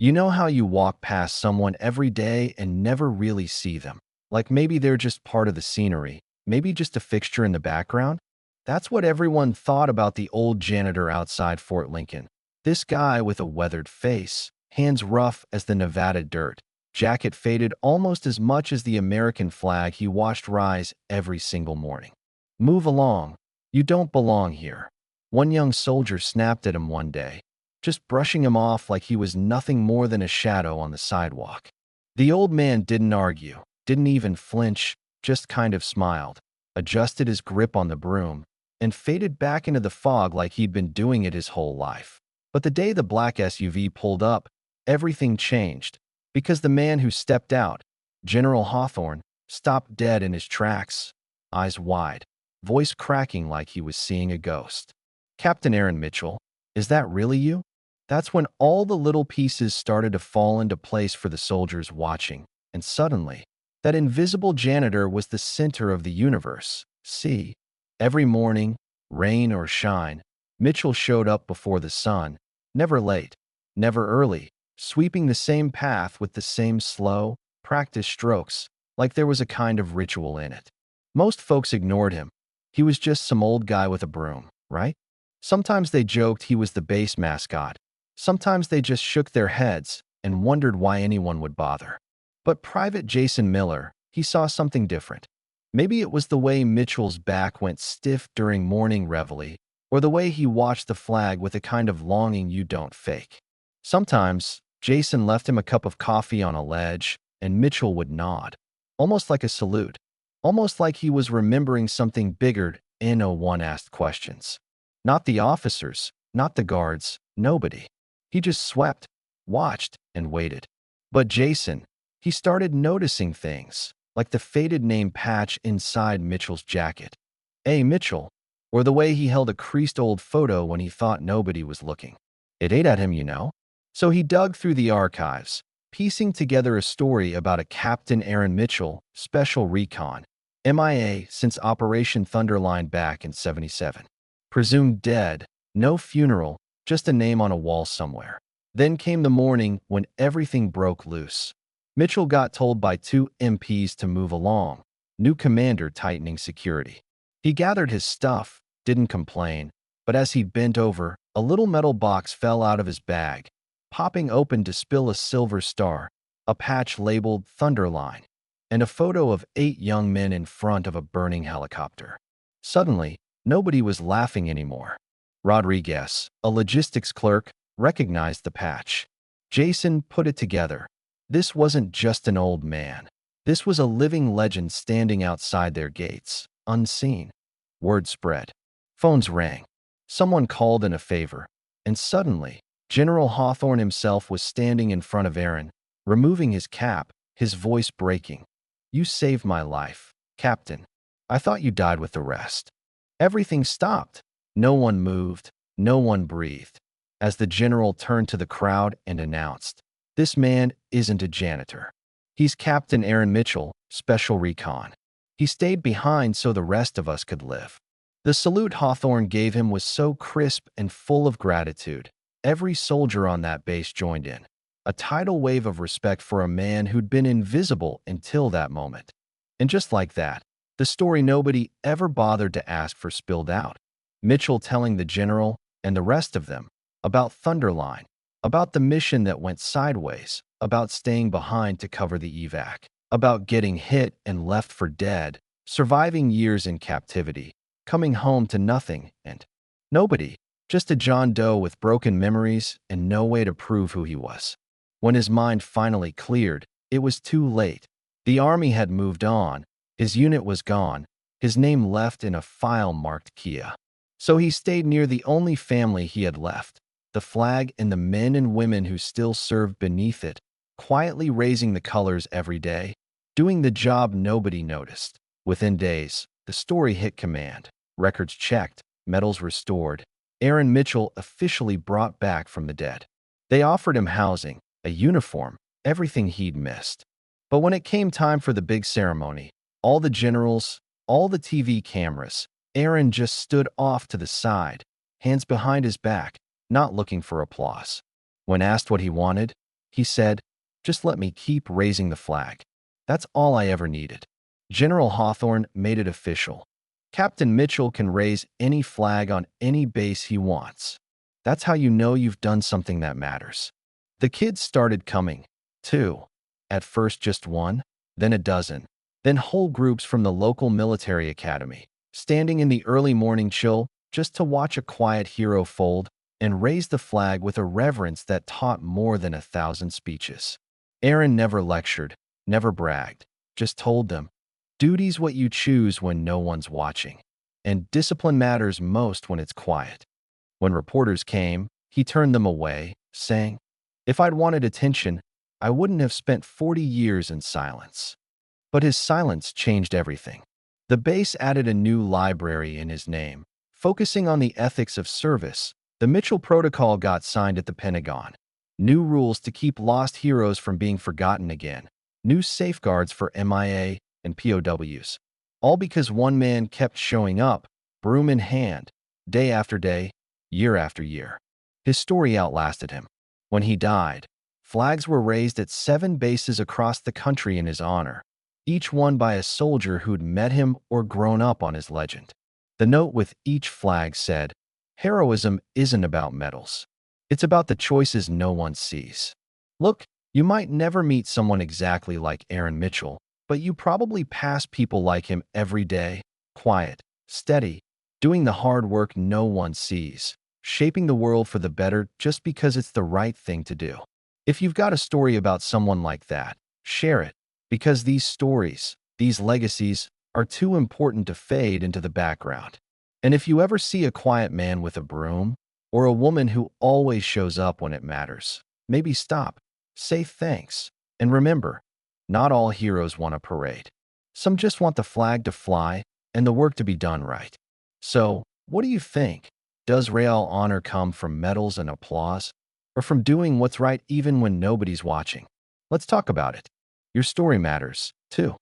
You know how you walk past someone every day and never really see them? Like maybe they're just part of the scenery, maybe just a fixture in the background? That's what everyone thought about the old janitor outside Fort Lincoln. This guy with a weathered face, hands rough as the Nevada dirt, jacket faded almost as much as the American flag he watched rise every single morning. Move along. You don't belong here. One young soldier snapped at him one day, just brushing him off like he was nothing more than a shadow on the sidewalk. The old man didn't argue, didn't even flinch, just kind of smiled, adjusted his grip on the broom, and faded back into the fog like he'd been doing it his whole life. But the day the black SUV pulled up, everything changed, because the man who stepped out, General Hawthorne, stopped dead in his tracks, eyes wide, voice cracking like he was seeing a ghost. "Captain Aaron Mitchell, is that really you?" That's when all the little pieces started to fall into place for the soldiers watching, and suddenly, that invisible janitor was the center of the universe. See, every morning, rain or shine, Mitchell showed up before the sun, never late, never early, sweeping the same path with the same slow, practiced strokes, like there was a kind of ritual in it. Most folks ignored him. He was just some old guy with a broom, right? Sometimes they joked he was the base mascot. Sometimes they just shook their heads and wondered why anyone would bother. But Private Jason Miller, he saw something different. Maybe it was the way Mitchell's back went stiff during morning reveille, or the way he watched the flag with a kind of longing you don't fake. Sometimes, Jason left him a cup of coffee on a ledge, and Mitchell would nod, almost like a salute, almost like he was remembering something bigger. No one asked questions. Not the officers, not the guards, nobody. He just swept, watched, and waited. But Jason, he started noticing things, like the faded name patch inside Mitchell's jacket. "A. Mitchell," or the way he held a creased old photo when he thought nobody was looking. It ate at him, you know. So he dug through the archives, piecing together a story about a Captain Aaron Mitchell, Special Recon, MIA since Operation Thunderline back in '77. Presumed dead, no funeral, just a name on a wall somewhere. Then came the morning when everything broke loose. Mitchell got told by two MPs to move along, new commander tightening security. He gathered his stuff, didn't complain, but as he bent over, a little metal box fell out of his bag, popping open to spill a silver star, a patch labeled Thunderline, and a photo of 8 young men in front of a burning helicopter. Suddenly, nobody was laughing anymore. Rodriguez, a logistics clerk, recognized the patch. Jason put it together. This wasn't just an old man. This was a living legend standing outside their gates, unseen. Word spread. Phones rang. Someone called in a favor. And suddenly, General Hawthorne himself was standing in front of Aaron, removing his cap, his voice breaking. "You saved my life, Captain. I thought you died with the rest." Everything stopped. No one moved, no one breathed, as the general turned to the crowd and announced, "This man isn't a janitor. He's Captain Aaron Mitchell, Special Recon. He stayed behind so the rest of us could live." The salute Hawthorne gave him was so crisp and full of gratitude. Every soldier on that base joined in, a tidal wave of respect for a man who'd been invisible until that moment. And just like that, the story nobody ever bothered to ask for spilled out. Mitchell telling the general, and the rest of them, about Thunderline, about the mission that went sideways, about staying behind to cover the evac, about getting hit and left for dead, surviving years in captivity, coming home to nothing, and nobody, just a John Doe with broken memories and no way to prove who he was. When his mind finally cleared, it was too late. The army had moved on, his unit was gone, his name left in a file marked Kia. So he stayed near the only family he had left, the flag and the men and women who still served beneath it, quietly raising the colors every day, doing the job nobody noticed. Within days, the story hit command. Records checked, medals restored. Aaron Mitchell officially brought back from the dead. They offered him housing, a uniform, everything he'd missed. But when it came time for the big ceremony, all the generals, all the TV cameras, Aaron just stood off to the side, hands behind his back, not looking for applause. When asked what he wanted, He said, "Just let me keep raising the flag." That's all I ever needed. General Hawthorne made it official. Captain Mitchell can raise any flag on any base he wants. That's how you know you've done something that matters. The kids started coming, too. At first just one, then a dozen, then whole groups from the local military academy, standing in the early morning chill just to watch a quiet hero fold and raise the flag with a reverence that taught more than 1,000 speeches. Aaron never lectured, never bragged, just told them, "Duty's what you choose when no one's watching, and discipline matters most when it's quiet." When reporters came, he turned them away, saying, "If I'd wanted attention, I wouldn't have spent 40 years in silence." But his silence changed everything. The base added a new library in his name, focusing on the ethics of service. The Mitchell Protocol got signed at the Pentagon. New rules to keep lost heroes from being forgotten again. New safeguards for MIA and POWs. All because one man kept showing up, broom in hand, day after day, year after year. His story outlasted him. When he died, flags were raised at 7 bases across the country in his honor, each one by a soldier who'd met him or grown up on his legend. The note with each flag said, "Heroism isn't about medals. It's about the choices no one sees." Look, you might never meet someone exactly like Aaron Mitchell, but you probably pass people like him every day, quiet, steady, doing the hard work no one sees, shaping the world for the better just because it's the right thing to do. If you've got a story about someone like that, share it, because these stories, these legacies, are too important to fade into the background. And if you ever see a quiet man with a broom, or a woman who always shows up when it matters, maybe stop, say thanks, and remember, not all heroes want a parade. Some just want the flag to fly and the work to be done right. So, what do you think? Does real honor come from medals and applause, or from doing what's right even when nobody's watching? Let's talk about it. Your story matters, too.